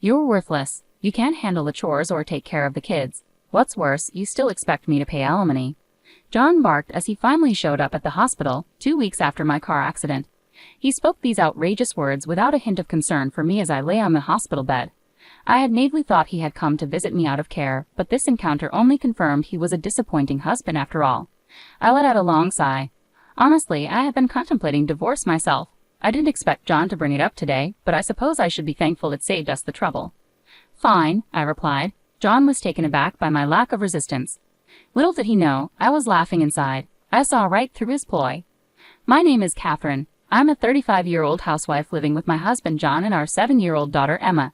You're worthless. You can't handle the chores or take care of the kids. What's worse, you still expect me to pay alimony." John barked as he finally showed up at the hospital, 2 weeks after my car accident. He spoke these outrageous words without a hint of concern for me as I lay on the hospital bed. I had naively thought he had come to visit me out of care, but this encounter only confirmed he was a disappointing husband after all. I let out a long sigh. Honestly, I had been contemplating divorce myself. I didn't expect John to bring it up today, but I suppose I should be thankful it saved us the trouble. "Fine," I replied. John was taken aback by my lack of resistance. Little did he know, I was laughing inside. I saw right through his ploy. "My name is Catherine. I'm a 35-year-old housewife living with my husband John and our 7-year-old daughter Emma.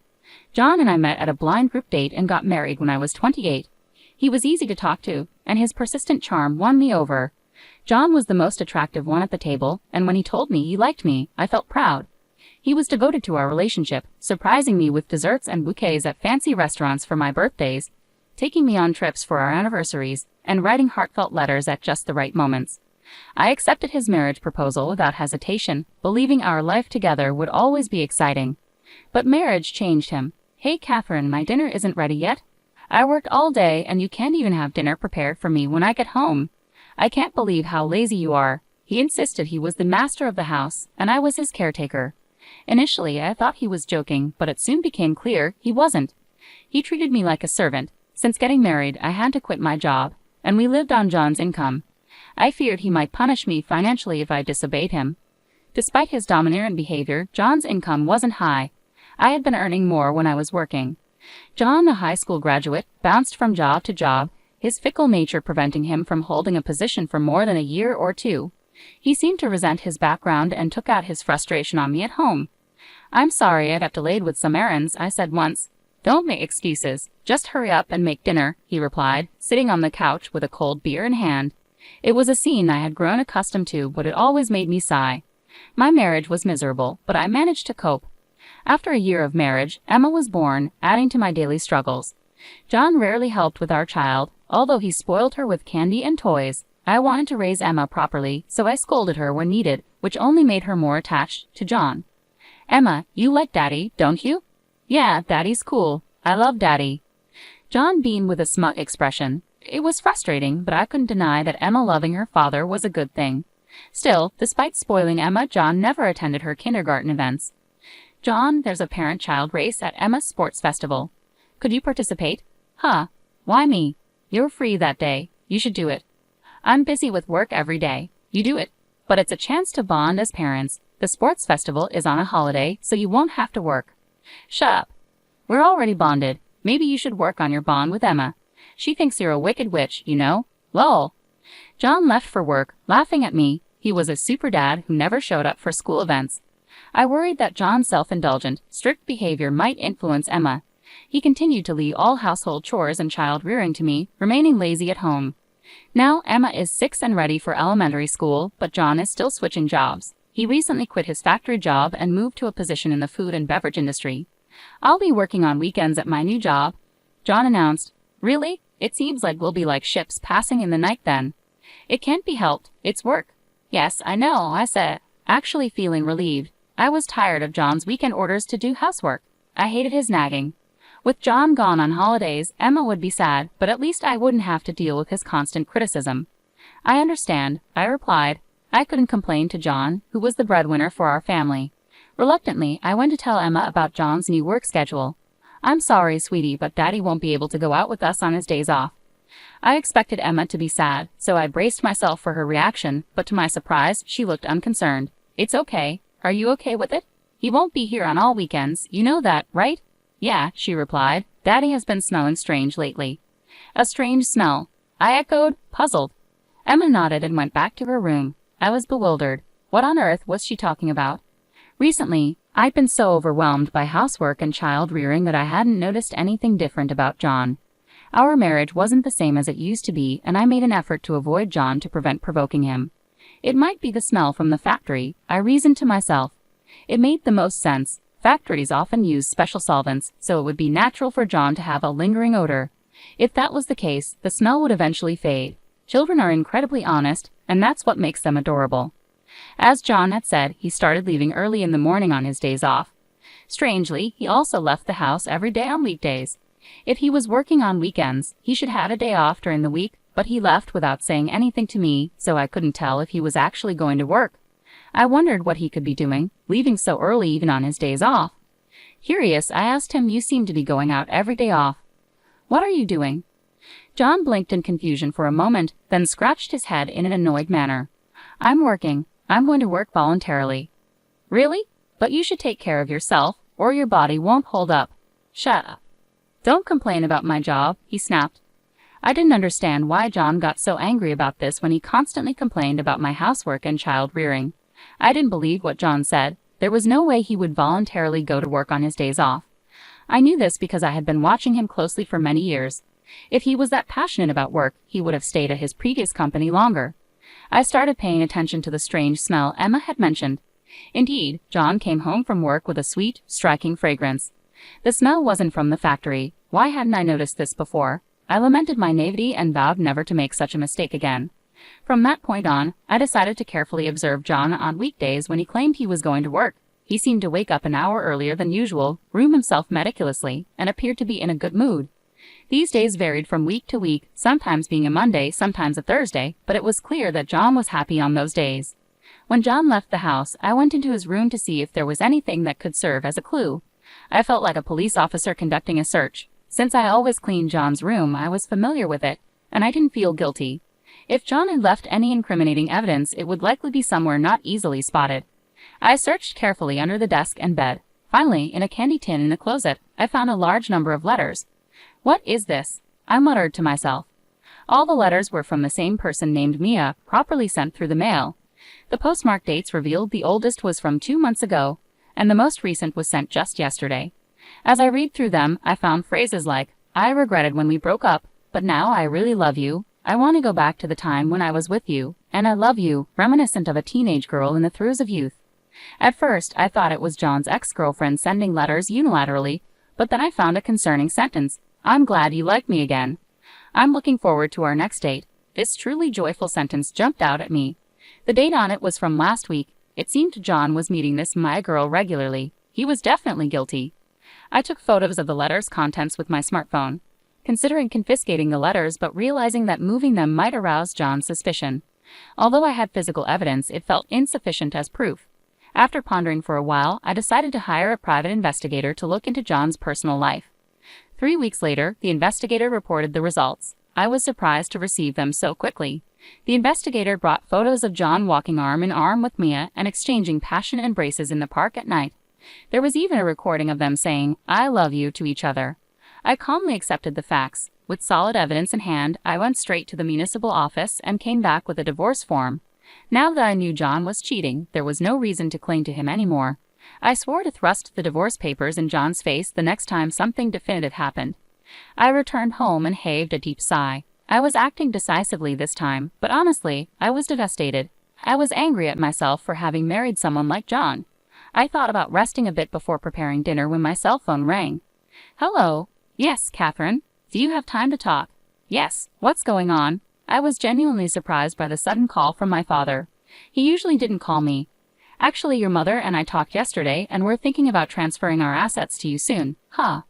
John and I met at a blind group date and got married when I was 28. He was easy to talk to, and his persistent charm won me over. John was the most attractive one at the table, and when he told me he liked me, I felt proud. He was devoted to our relationship, surprising me with desserts and bouquets at fancy restaurants for my birthdays, taking me on trips for our anniversaries, and writing heartfelt letters at just the right moments. I accepted his marriage proposal without hesitation, believing our life together would always be exciting. But marriage changed him. "Hey Catherine, my dinner isn't ready yet. I worked all day and you can't even have dinner prepared for me when I get home. I can't believe how lazy you are." He insisted he was the master of the house, and I was his caretaker. Initially, I thought he was joking, but it soon became clear he wasn't. He treated me like a servant. Since getting married, I had to quit my job, and we lived on John's income. I feared he might punish me financially if I disobeyed him. Despite his domineering behavior, John's income wasn't high. I had been earning more when I was working. John, a high school graduate, bounced from job to job, his fickle nature preventing him from holding a position for more than a year or two. He seemed to resent his background and took out his frustration on me at home. "I'm sorry I got delayed with some errands," I said once. "Don't make excuses. Just hurry up and make dinner," he replied, sitting on the couch with a cold beer in hand. It was a scene I had grown accustomed to, but it always made me sigh. My marriage was miserable, but I managed to cope. After a year of marriage, Emma was born, adding to my daily struggles. John rarely helped with our child, although he spoiled her with candy and toys. I wanted to raise Emma properly, so I scolded her when needed, which only made her more attached to John. "Emma, you like Daddy, don't you?" "Yeah, Daddy's cool. I love Daddy." John beamed with a smug expression. It was frustrating, but I couldn't deny that Emma loving her father was a good thing. Still, despite spoiling Emma, John never attended her kindergarten events. "John, there's a parent-child race at Emma's sports festival. Could you participate?" "Huh? Why me? You're free that day. You should do it." "I'm busy with work every day." "You do it. But it's a chance to bond as parents. The sports festival is on a holiday, so you won't have to work." "Shut up. We're already bonded. Maybe you should work on your bond with Emma. She thinks you're a wicked witch, you know. Lol." John left for work, laughing at me. He was a super dad who never showed up for school events. I worried that John's self-indulgent, strict behavior might influence Emma. He continued to leave all household chores and child-rearing to me, remaining lazy at home. Now Emma is 6 and ready for elementary school, but John is still switching jobs. He recently quit his factory job and moved to a position in the food and beverage industry. "I'll be working on weekends at my new job," John announced. "Really? It seems like we'll be like ships passing in the night then." "It can't be helped. It's work." "Yes, I know," I said, actually feeling relieved. I was tired of John's weekend orders to do housework. I hated his nagging. With John gone on holidays, Emma would be sad, but at least I wouldn't have to deal with his constant criticism. "I understand," I replied. I couldn't complain to John, who was the breadwinner for our family. Reluctantly, I went to tell Emma about John's new work schedule. "I'm sorry, sweetie, but Daddy won't be able to go out with us on his days off." I expected Emma to be sad, so I braced myself for her reaction, but to my surprise, she looked unconcerned. "It's okay. Are you okay with it? He won't be here on all weekends, you know that, right?" "Yeah," she replied. "Daddy has been smelling strange lately." "A strange smell?" I echoed, puzzled. Emma nodded and went back to her room. I was bewildered. What on earth was she talking about? Recently, I'd been so overwhelmed by housework and child-rearing that I hadn't noticed anything different about John. Our marriage wasn't the same as it used to be, and I made an effort to avoid John to prevent provoking him. It might be the smell from the factory, I reasoned to myself. It made the most sense. Factories often use special solvents, so it would be natural for John to have a lingering odor. If that was the case, the smell would eventually fade. Children are incredibly honest, and that's what makes them adorable. As John had said, he started leaving early in the morning on his days off. Strangely, he also left the house every day on weekdays. If he was working on weekends, he should have a day off during the week, but he left without saying anything to me, so I couldn't tell if he was actually going to work. I wondered what he could be doing, leaving so early even on his days off. Curious, I asked him, "You seem to be going out every day off. What are you doing?" John blinked in confusion for a moment, then scratched his head in an annoyed manner. "I'm working. I'm going to work voluntarily." "Really? But you should take care of yourself, or your body won't hold up." "Shut up. Don't complain about my job," he snapped. I didn't understand why John got so angry about this when he constantly complained about my housework and child rearing. I didn't believe what John said. There was no way he would voluntarily go to work on his days off. I knew this because I had been watching him closely for many years. If he was that passionate about work, he would have stayed at his previous company longer. I started paying attention to the strange smell Emma had mentioned. Indeed, John came home from work with a sweet, striking fragrance. The smell wasn't from the factory. Why hadn't I noticed this before? I lamented my naivety and vowed never to make such a mistake again. From that point on, I decided to carefully observe John on weekdays when he claimed he was going to work. He seemed to wake up an hour earlier than usual, groom himself meticulously, and appeared to be in a good mood. These days varied from week to week, sometimes being a Monday, sometimes a Thursday, but it was clear that John was happy on those days. When John left the house, I went into his room to see if there was anything that could serve as a clue. I felt like a police officer conducting a search. Since I always cleaned John's room, I was familiar with it, and I didn't feel guilty. If John had left any incriminating evidence, it would likely be somewhere not easily spotted. I searched carefully under the desk and bed. Finally, in a candy tin in the closet, I found a large number of letters. "What is this?" I muttered to myself. All the letters were from the same person named Mia, properly sent through the mail. The postmark dates revealed the oldest was from 2 months ago, and the most recent was sent just yesterday. As I read through them, I found phrases like, "I regretted when we broke up, but now I really love you. I want to go back to the time when I was with you, and I love you," reminiscent of a teenage girl in the throes of youth. At first, I thought it was John's ex-girlfriend sending letters unilaterally, but then I found a concerning sentence. "I'm glad you like me again. I'm looking forward to our next date." This truly joyful sentence jumped out at me. The date on it was from last week. It seemed John was meeting this my girl regularly. He was definitely guilty. I took photos of the letters' contents with my smartphone, considering confiscating the letters but realizing that moving them might arouse John's suspicion. Although I had physical evidence, it felt insufficient as proof. After pondering for a while, I decided to hire a private investigator to look into John's personal life. 3 weeks later, the investigator reported the results. I was surprised to receive them so quickly. The investigator brought photos of John walking arm in arm with Mia and exchanging passionate embraces in the park at night. There was even a recording of them saying, "I love you" to each other. I calmly accepted the facts. With solid evidence in hand, I went straight to the municipal office and came back with a divorce form. Now that I knew John was cheating, there was no reason to cling to him anymore. I swore to thrust the divorce papers in John's face the next time something definitive happened. I returned home and heaved a deep sigh. I was acting decisively this time, but honestly, I was devastated. I was angry at myself for having married someone like John. I thought about resting a bit before preparing dinner when my cell phone rang. "Hello." "Yes, Catherine. Do you have time to talk?" "Yes. What's going on?" I was genuinely surprised by the sudden call from my father. He usually didn't call me. "Actually, your mother and I talked yesterday, and we're thinking about transferring our assets to you soon." "Huh.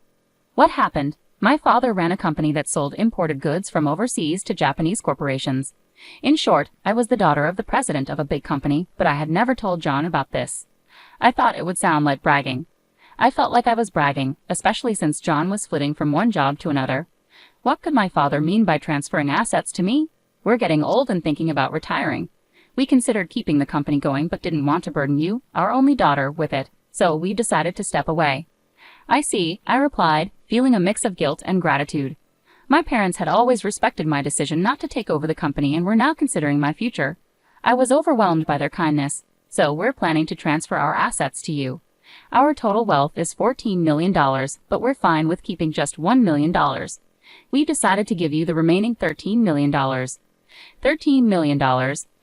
What happened?" My father ran a company that sold imported goods from overseas to Japanese corporations. In short, I was the daughter of the president of a big company, but I had never told John about this. I thought it would sound like bragging. I felt like I was bragging, especially since John was flitting from one job to another. What could my father mean by transferring assets to me? We're getting old and thinking about retiring. We considered keeping the company going but didn't want to burden you, our only daughter, with it, so we decided to step away. "I see," I replied, feeling a mix of guilt and gratitude. My parents had always respected my decision not to take over the company and were now considering my future. I was overwhelmed by their kindness. "So we're planning to transfer our assets to you. Our total wealth is $14 million, but we're fine with keeping just $1 million. We decided to give you the remaining $13 million. $13 million.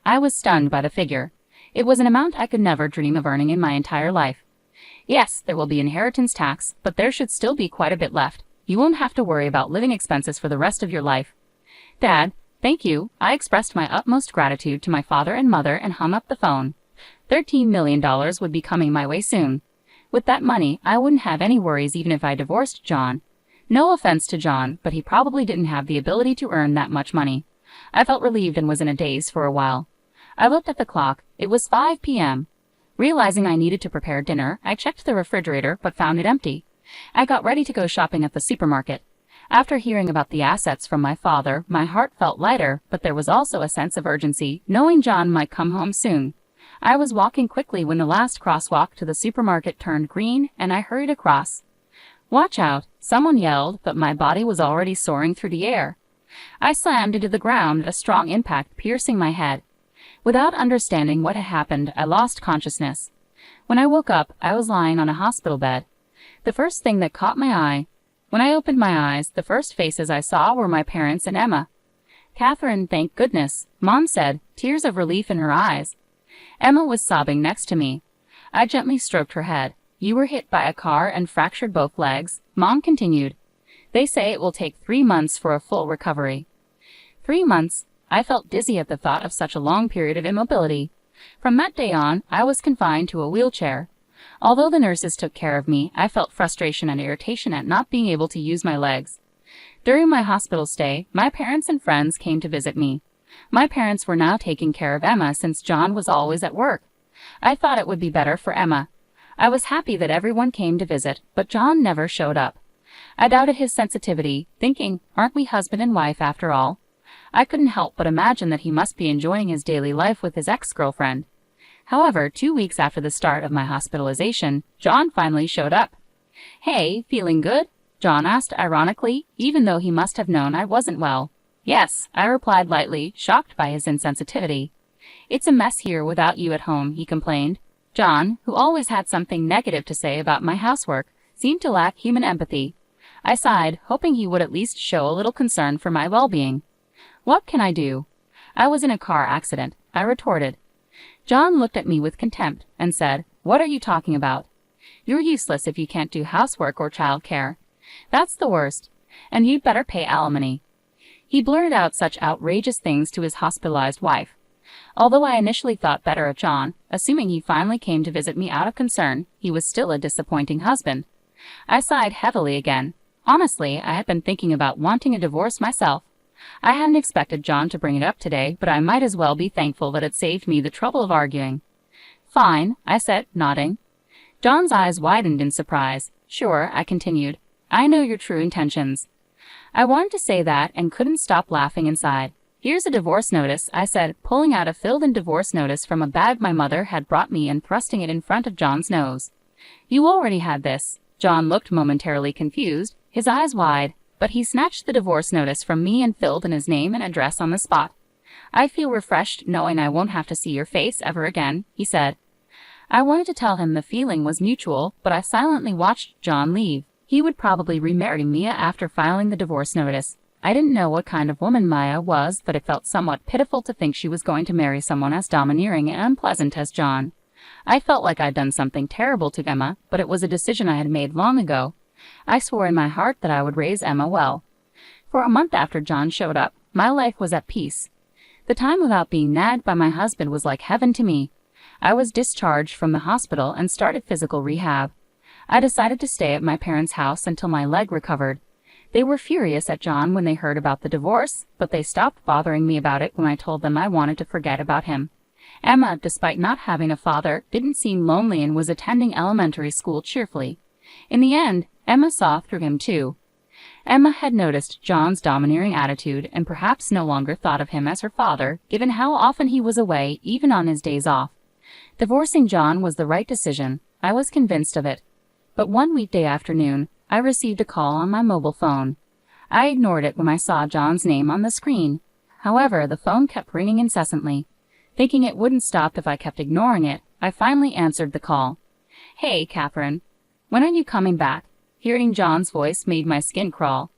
I was stunned by the figure. It was an amount I could never dream of earning in my entire life. "Yes, there will be inheritance tax, but there should still be quite a bit left. You won't have to worry about living expenses for the rest of your life." "Dad, thank you." I expressed my utmost gratitude to my father and mother and hung up the phone. $13 million would be coming my way soon. With that money, I wouldn't have any worries even if I divorced John. No offense to John, but he probably didn't have the ability to earn that much money. I felt relieved and was in a daze for a while. I looked at the clock. It was 5 p.m. Realizing I needed to prepare dinner, I checked the refrigerator but found it empty. I got ready to go shopping at the supermarket. After hearing about the assets from my father, my heart felt lighter, but there was also a sense of urgency, knowing John might come home soon. I was walking quickly when the last crosswalk to the supermarket turned green, and I hurried across. "Watch out!" someone yelled, but my body was already soaring through the air. I slammed into the ground, a strong impact piercing my head. Without understanding what had happened, I lost consciousness. When I woke up, I was lying on a hospital bed. The first thing that caught my eye. When I opened my eyes, the first faces I saw were my parents and Emma. "Catherine, thank goodness," Mom said, tears of relief in her eyes. Emma was sobbing next to me. I gently stroked her head. "You were hit by a car and fractured both legs," Mom continued. "They say it will take 3 months for a full recovery." 3 months? I felt dizzy at the thought of such a long period of immobility. From that day on, I was confined to a wheelchair. Although the nurses took care of me, I felt frustration and irritation at not being able to use my legs. During my hospital stay, my parents and friends came to visit me. My parents were now taking care of Emma since John was always at work. I thought it would be better for Emma. I was happy that everyone came to visit, but John never showed up. I doubted his sensitivity, thinking, aren't we husband and wife after all? I couldn't help but imagine that he must be enjoying his daily life with his ex-girlfriend. However, 2 weeks after the start of my hospitalization, John finally showed up. "Hey, feeling good?" John asked ironically, even though he must have known I wasn't well. "Yes," I replied lightly, shocked by his insensitivity. "It's a mess here without you at home," he complained. John, who always had something negative to say about my housework, seemed to lack human empathy. I sighed, hoping he would at least show a little concern for my well-being. "What can I do?" "I was in a car accident," I retorted. John looked at me with contempt and said, "What are you talking about? You're useless if you can't do housework or child care. That's the worst, and you'd better pay alimony." He blurted out such outrageous things to his hospitalized wife. Although I initially thought better of John, assuming he finally came to visit me out of concern, he was still a disappointing husband. I sighed heavily again. Honestly, I had been thinking about wanting a divorce myself. I hadn't expected John to bring it up today, but I might as well be thankful that it saved me the trouble of arguing. "Fine," I said, nodding. John's eyes widened in surprise. "Sure," I continued. "I know your true intentions." I wanted to say that and couldn't stop laughing inside. "Here's a divorce notice," I said, pulling out a filled-in divorce notice from a bag my mother had brought me and thrusting it in front of John's nose. "You already had this." John looked momentarily confused, his eyes wide, but he snatched the divorce notice from me and filled in his name and address on the spot. "I feel refreshed knowing I won't have to see your face ever again," he said. I wanted to tell him the feeling was mutual, but I silently watched John leave. He would probably remarry Mia after filing the divorce notice. I didn't know what kind of woman Maya was, but it felt somewhat pitiful to think she was going to marry someone as domineering and unpleasant as John. I felt like I'd done something terrible to Emma, but it was a decision I had made long ago. I swore in my heart that I would raise Emma well. For a month after John showed up, my life was at peace. The time without being nagged by my husband was like heaven to me. I was discharged from the hospital and started physical rehab. I decided to stay at my parents' house until my leg recovered. They were furious at John when they heard about the divorce, but they stopped bothering me about it when I told them I wanted to forget about him. Emma, despite not having a father, didn't seem lonely and was attending elementary school cheerfully. In the end, Emma saw through him too. Emma had noticed John's domineering attitude and perhaps no longer thought of him as her father, given how often he was away, even on his days off. Divorcing John was the right decision. I was convinced of it. But one weekday afternoon, I received a call on my mobile phone. I ignored it when I saw John's name on the screen. However, the phone kept ringing incessantly. Thinking it wouldn't stop if I kept ignoring it, I finally answered the call. "Hey, Catherine. When are you coming back?" Hearing John's voice made my skin crawl.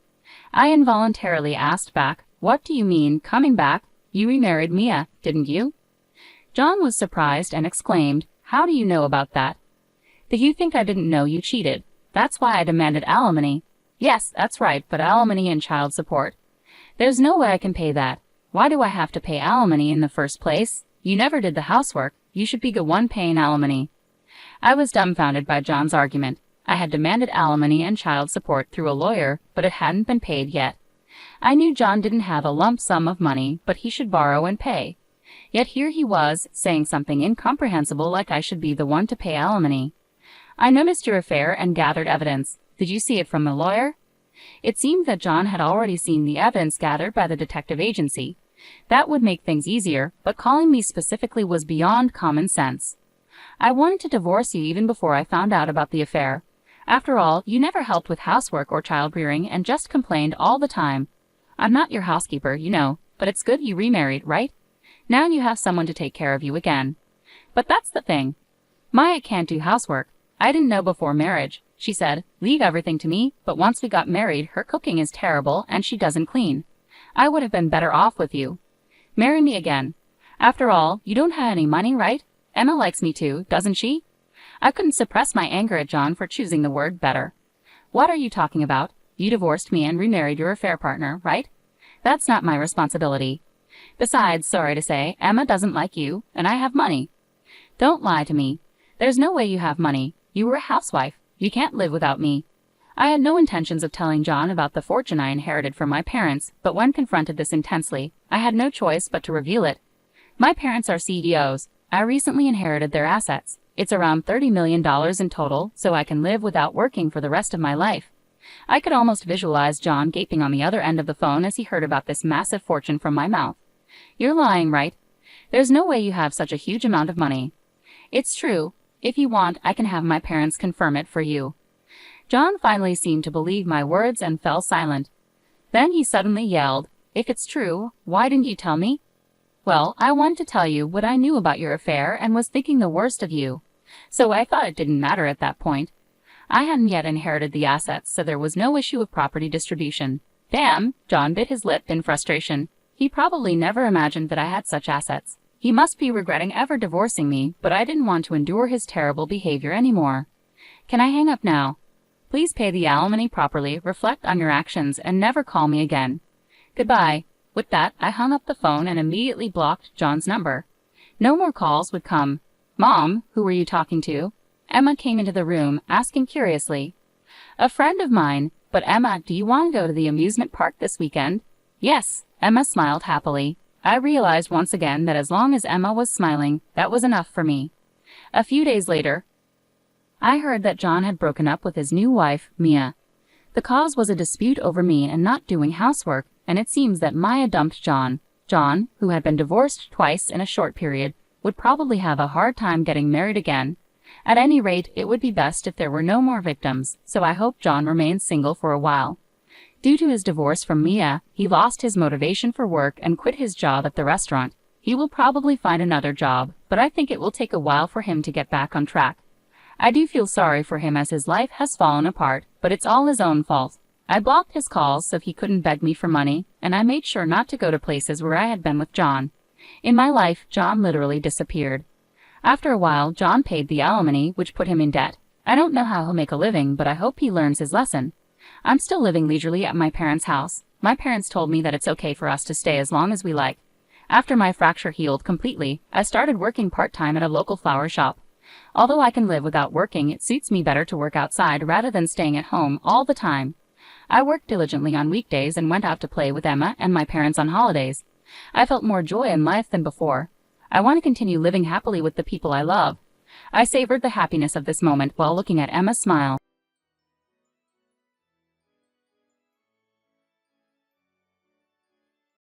I involuntarily asked back, "What do you mean, coming back? You remarried Mia, didn't you?" John was surprised and exclaimed, "How do you know about that?" "Did you think I didn't know you cheated? That's why I demanded alimony." "Yes, that's right, but alimony and child support." "There's no way I can pay that. Why do I have to pay alimony in the first place? You never did the housework. You should be the one paying alimony." I was dumbfounded by John's argument. I had demanded alimony and child support through a lawyer, but it hadn't been paid yet. I knew John didn't have a lump sum of money, but he should borrow and pay. Yet here he was, saying something incomprehensible like I should be the one to pay alimony. I noticed your affair and gathered evidence. Did you see it from the lawyer? It seemed that John had already seen the evidence gathered by the detective agency. That would make things easier, but calling me specifically was beyond common sense. I wanted to divorce you even before I found out about the affair. After all, you never helped with housework or child-rearing and just complained all the time. I'm not your housekeeper, you know, but it's good you remarried, right? Now you have someone to take care of you again. But that's the thing. Maya can't do housework. I didn't know before marriage. She said, leave everything to me, but once we got married, her cooking is terrible and she doesn't clean. I would have been better off with you. Marry me again. After all, you don't have any money, right? Emma likes me too, doesn't she? I couldn't suppress my anger at John for choosing the word better. What are you talking about? You divorced me and remarried your affair partner, right? That's not my responsibility. Besides, sorry to say, Emma doesn't like you, and I have money. Don't lie to me. There's no way you have money. You were a housewife. You can't live without me. I had no intentions of telling John about the fortune I inherited from my parents, but when confronted this intensely, I had no choice but to reveal it. My parents are CEOs. I recently inherited their assets. It's around $30 million in total, so I can live without working for the rest of my life. I could almost visualize John gaping on the other end of the phone as he heard about this massive fortune from my mouth. You're lying, right? There's no way you have such a huge amount of money. It's true. If you want, I can have my parents confirm it for you. John finally seemed to believe my words and fell silent. Then he suddenly yelled, if it's true, why didn't you tell me? Well, I wanted to tell you what I knew about your affair and was thinking the worst of you. So I thought it didn't matter at that point. I hadn't yet inherited the assets, so there was no issue of property distribution. Damn, John bit his lip in frustration. He probably never imagined that I had such assets. He must be regretting ever divorcing me, but I didn't want to endure his terrible behavior anymore. Can I hang up now? Please pay the alimony properly, reflect on your actions, and never call me again. Goodbye. With that, I hung up the phone and immediately blocked John's number. No more calls would come. Mom, who were you talking to? Emma came into the room, asking curiously. A friend of mine. But Emma, do you want to go to the amusement park this weekend? Yes, Emma smiled happily. I realized once again that as long as Emma was smiling, that was enough for me. A few days later, I heard that John had broken up with his new wife, Mia. The cause was a dispute over me and not doing housework, and it seems that Maya dumped John. John, who had been divorced twice in a short period, would probably have a hard time getting married again. At any rate, it would be best if there were no more victims, so I hope John remains single for a while. Due to his divorce from Mia, he lost his motivation for work and quit his job at the restaurant. He will probably find another job, but I think it will take a while for him to get back on track. I do feel sorry for him as his life has fallen apart, but it's all his own fault. I blocked his calls so he couldn't beg me for money, and I made sure not to go to places where I had been with John. In my life, John literally disappeared. After a while, John paid the alimony, which put him in debt. I don't know how he'll make a living, but I hope he learns his lesson. I'm still living leisurely at my parents' house. My parents told me that it's okay for us to stay as long as we like. After my fracture healed completely, I started working part-time at a local flower shop. Although I can live without working, it suits me better to work outside rather than staying at home all the time. I worked diligently on weekdays and went out to play with Emma and my parents on holidays. I felt more joy in life than before. I want to continue living happily with the people I love. I savored the happiness of this moment while looking at Emma's smile.